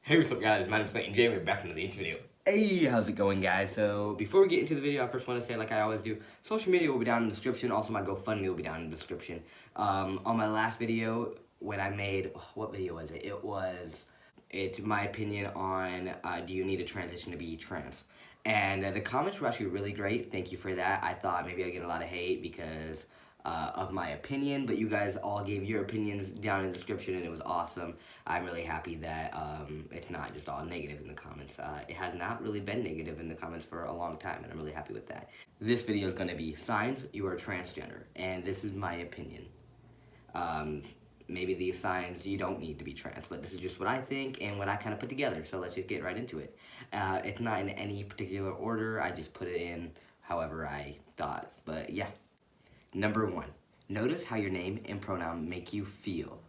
Hey, what's up guys, my name is Clayton J Reeves, back into the video. Hey, how's it going guys? So, before we get into the video, I first want to say, like I always do, social media will be down in the description, also my GoFundMe will be down in the description. On my last video, when I made, what video was it? It's my opinion on, do you need a transition to be trans? And the comments were actually really great, thank you for that. I thought maybe I'd get a lot of hate because of my opinion, but you guys all gave your opinions down in the description and it was awesome. I'm really happy that it's not just all negative in the comments. It has not really been negative in the comments for a long time, and I'm really happy with that. This video is going to be signs you are transgender, and this is my opinion. Maybe these signs you don't need to be trans, but this is just what I think and what I kind of put together, so let's just get right into it. It's not in any particular order, I just put it in however I thought, but yeah. Number 1, notice how your name and pronoun make you feel.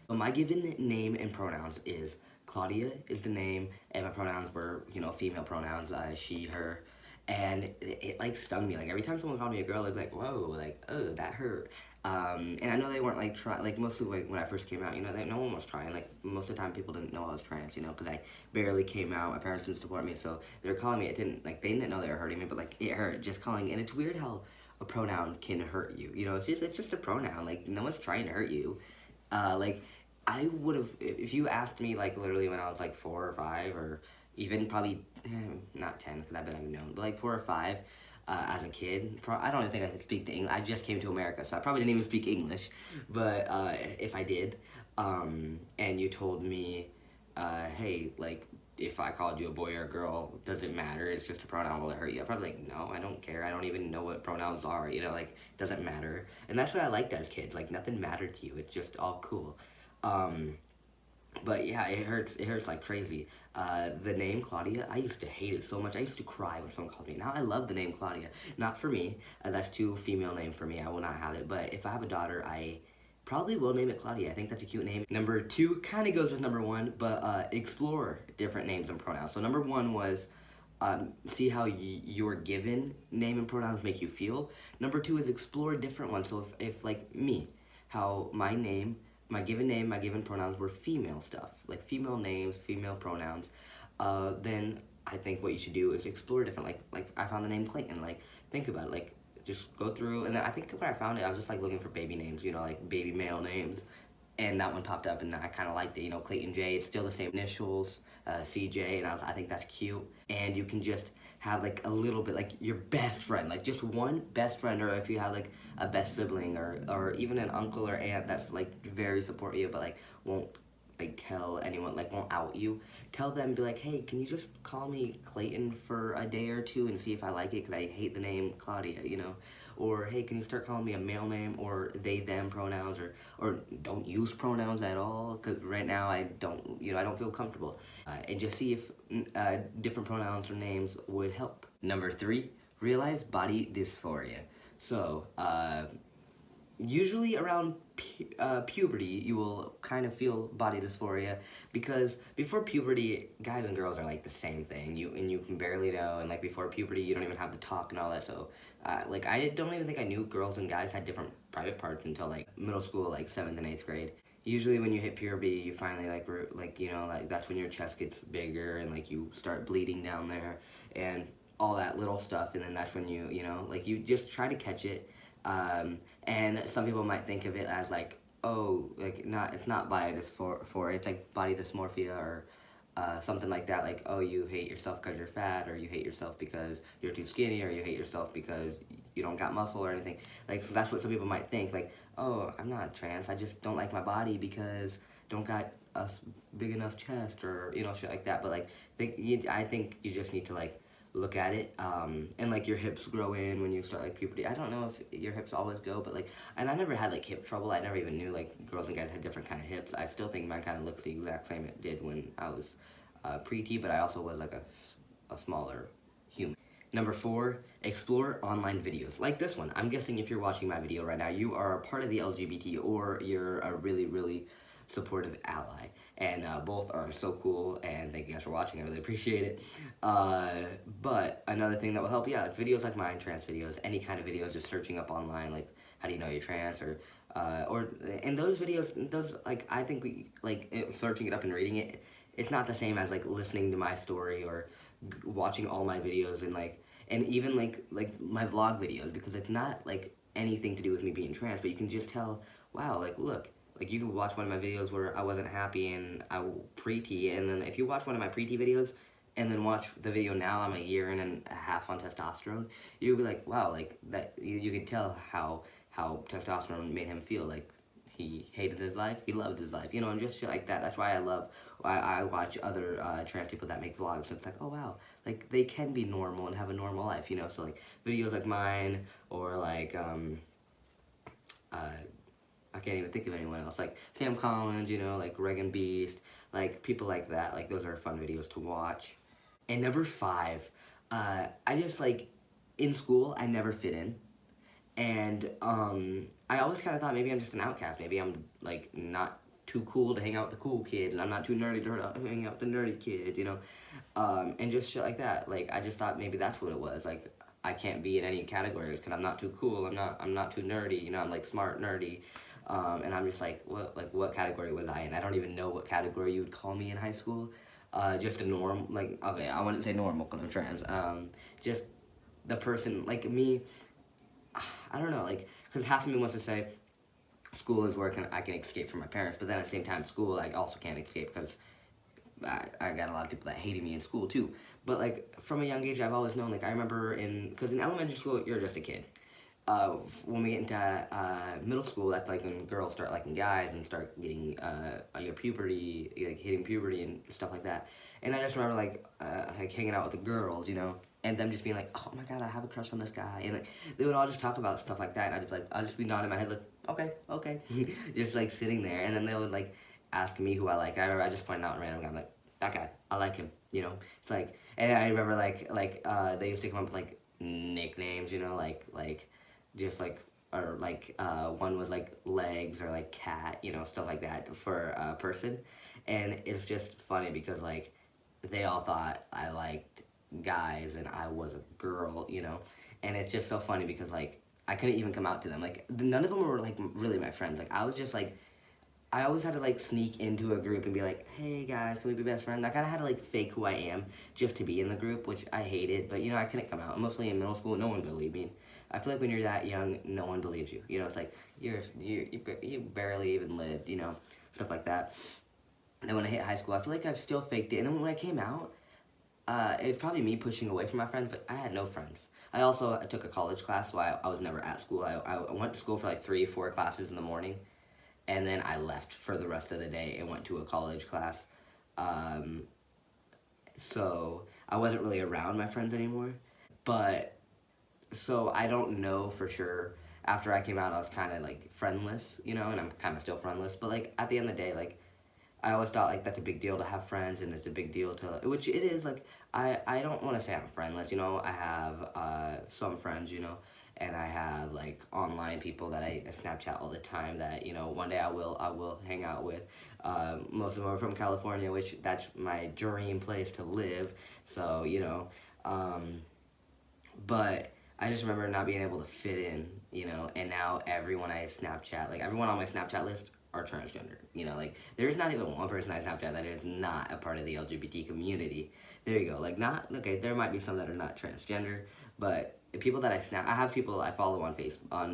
So my given name and pronouns is Claudia is the name, and my pronouns were, female pronouns, she, her, and it like stung me. Like every time someone called me a girl, I'd be like, whoa, like, oh, that hurt. And I know they weren't like trying, like mostly like when I first came out, no one was trying. Like most of the time people didn't know I was trans, because I barely came out, my parents didn't support me, so they were calling me, they didn't know they were hurting me, but like it hurt just calling, and it's weird how a pronoun can hurt you, it's just a pronoun, like no one's trying to hurt you. Like I would have, if you asked me like literally when I was like 4 or 5 or even probably, not 10 because I've been known, but like 4 or 5 as a kid, I don't even think I could speak the English. I just came to America, so I probably didn't even speak English, but if I did, and you told me, hey, like, if I called you a boy or a girl, does it matter? It's just a pronoun, will it hurt you? I'd probably like, no, I don't care. I don't even know what pronouns are, like, it doesn't matter. And that's what I liked as kids, like, nothing mattered to you. It's just all cool. But yeah, it hurts like crazy. The name Claudia, I used to hate it so much. I used to cry when someone called me. Now I love the name Claudia. Not for me, that's too female name for me. I will not have it. But if I have a daughter, I probably will name it Claudia. I think that's a cute name. Number 2 kind of goes with number 1, but explore different names and pronouns. So number 1 was see how your given name and pronouns make you feel. Number 2 is explore different ones. So if like me, how my given pronouns were female stuff, like female names, female pronouns, then I think what you should do is explore different, like I found the name Clayton, like think about it, like just go through, and then I think when I found it, I was just like looking for baby names, like baby male names, and that one popped up, and I kind of liked it, Clayton J, it's still the same initials, CJ, and I think that's cute, and you can just have like a little bit, like your best friend, like just one best friend, or if you have like a best sibling, or even an uncle or aunt that's like very supportive, but like won't like tell anyone, like won't out you, tell them, be like, hey, can you just call me Clayton for a day or 2 and see if I like it, because I hate the name Claudia, or hey, can you start calling me a male name, or they them pronouns, or don't use pronouns at all, because right now I don't feel comfortable, and just see if different pronouns or names would help. Number 3, realize body dysphoria. So usually around puberty, you will kind of feel body dysphoria, because before puberty, guys and girls are like the same thing. You can barely know, and like before puberty, you don't even have the talk and all that. So, like I don't even think I knew girls and guys had different private parts until like middle school, like 7th and 8th grade. Usually when you hit puberty, you finally like that's when your chest gets bigger and like you start bleeding down there and all that little stuff, and then that's when you like you just try to catch it. And some people might think of it as like, oh, like it's not body dysphoria, it's like body dysmorphia, or something like that, like, oh, you hate yourself because you're fat, or you hate yourself because you're too skinny, or you hate yourself because you don't got muscle or anything. Like, so that's what some people might think, like, oh, I'm not trans, I just don't like my body because don't got a big enough chest, or shit like that. But like I think you just need to like look at it, and like your hips grow in when you start like puberty. I don't know if your hips always go, but like, and I never had like hip trouble. I never even knew like girls and guys had different kind of hips. I still think mine kind of looks the exact same it did when I was pre-T, but I also was like a smaller human. Number 4, explore online videos like this one. I'm guessing if you're watching my video right now, you are a part of the LGBT, or you're a really, really supportive ally, and both are so cool, and thank you guys for watching, I really appreciate it. But another thing that will help, yeah, videos like mine, trans videos, any kind of videos, just searching up online, like, how do you know you're trans, or in those videos, like, I think searching it up and reading it, it's not the same as like listening to my story or watching all my videos and even like my vlog videos, because it's not like anything to do with me being trans, but you can just tell, wow, like look, like you can watch one of my videos where I wasn't happy and I pre-T, and then if you watch one of my pre-T videos and then watch the video now I'm a year and a half on testosterone, you'll be like, wow, like that you can tell how testosterone made him feel. Like he hated his life, he loved his life, and just shit like that. That's why I watch other trans people that make vlogs. It's like, oh wow, like they can be normal and have a normal life, so like videos like mine, or like I can't even think of anyone else, like Sam Collins, like Regan Beast, like people like that. Like those are fun videos to watch. And number 5, I just like, in school I never fit in. And I always kind of thought maybe I'm just an outcast. Maybe I'm like not too cool to hang out with the cool kids, and I'm not too nerdy to hang out with the nerdy kids, and just shit like that. Like I just thought maybe that's what it was. Like I can't be in any categories because I'm not too cool. I'm not too nerdy. I'm like smart nerdy. And I'm just like, what category was I in? I don't even know what category you would call me in high school. Just a norm, like, okay, I wouldn't say normal because I'm trans. Just the person, like me, I don't know, like, because half of me wants to say school is where I can escape from my parents, but then at the same time, school I also can't escape because I got a lot of people that hated me in school too. But like, from a young age, I've always known, like, I remember because in elementary school, you're just a kid. When we get into middle school, that's like when girls start liking guys and start getting your puberty, like hitting puberty and stuff like that. And I just remember like hanging out with the girls, and them just being like, oh my god, I have a crush on this guy, and like, they would all just talk about stuff like that, and I'll just be nodding my head like, okay, just like sitting there, and then they would like ask me who I like. I remember I just pointed out a random guy, I'm like, that guy, I like him, It's like, and I remember like they used to come up with like nicknames, like just like, or like one was like legs or like cat, stuff like that for a person. And it's just funny because like they all thought I liked guys and I was a girl, and it's just so funny because like I couldn't even come out to them. Like none of them were like really my friends. Like I was just like, I always had to like sneak into a group and be like, hey guys, can we be best friends? I kind of had to like fake who I am just to be in the group, which I hated, but I couldn't come out. Mostly in middle school, no one believed me. I feel like when you're that young, no one believes you. It's like you barely even lived, stuff like that. And then when I hit high school, I feel like I've still faked it. And then when I came out, it was probably me pushing away from my friends, but I had no friends. I took a college class, so I was never at school. I went to school for like 3-4 classes in the morning, and then I left for the rest of the day and went to a college class. So I wasn't really around my friends anymore. But, so I don't know for sure. After I came out, I was kind of like friendless, and I'm kind of still friendless. But like at the end of the day, like I always thought like that's a big deal to have friends, and it's a big deal to, which it is. Like I don't want to say I'm friendless, I have some friends, and I have like online people that I Snapchat all the time that one day I will hang out with. Most of them are from California, which that's my dream place to live. So but I just remember not being able to fit in, and now everyone I Snapchat, like everyone on my Snapchat list are transgender, like there's not even one person I Snapchat that is not a part of the LGBT community. There you go. Like okay, there might be some that are not transgender, but the people that I have people I follow on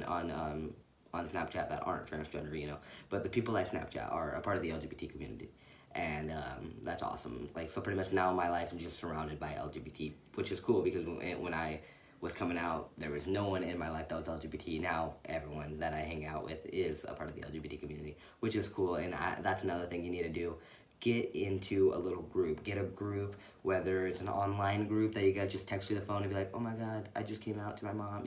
on Snapchat that aren't transgender, but the people I Snapchat are a part of the LGBT community. And that's awesome. Like, so pretty much now my life is just surrounded by LGBT, which is cool because when I was coming out, there was no one in my life that was LGBT. Now everyone that I hang out with is a part of the LGBT community, which is cool. And that's another thing you need to do. Get into a little group. Get a group, whether it's an online group that you guys just text through the phone and be like, oh my god, I just came out to my mom.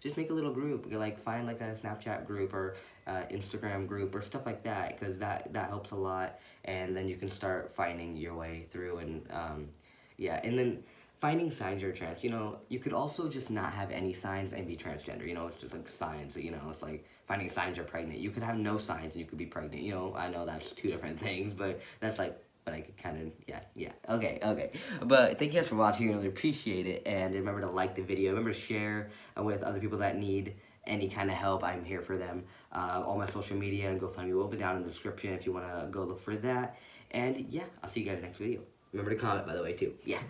Just make a little group. Like find like a Snapchat group or Instagram group or stuff like that, because that helps a lot. And then you can start finding your way through. And yeah, and then finding signs you're trans. You could also just not have any signs and be transgender. It's just like signs. It's like finding signs you're pregnant. You could have no signs and you could be pregnant. I know that's two different things, but that's like, but I could kind of, yeah. Okay. But thank you guys for watching. I really appreciate it. And remember to like the video. Remember to share with other people that need any kind of help. I'm here for them. All my social media and GoFundMe will be down in the description if you want to go look for that. And yeah, I'll see you guys next video. Remember to comment, by the way, too. Yeah.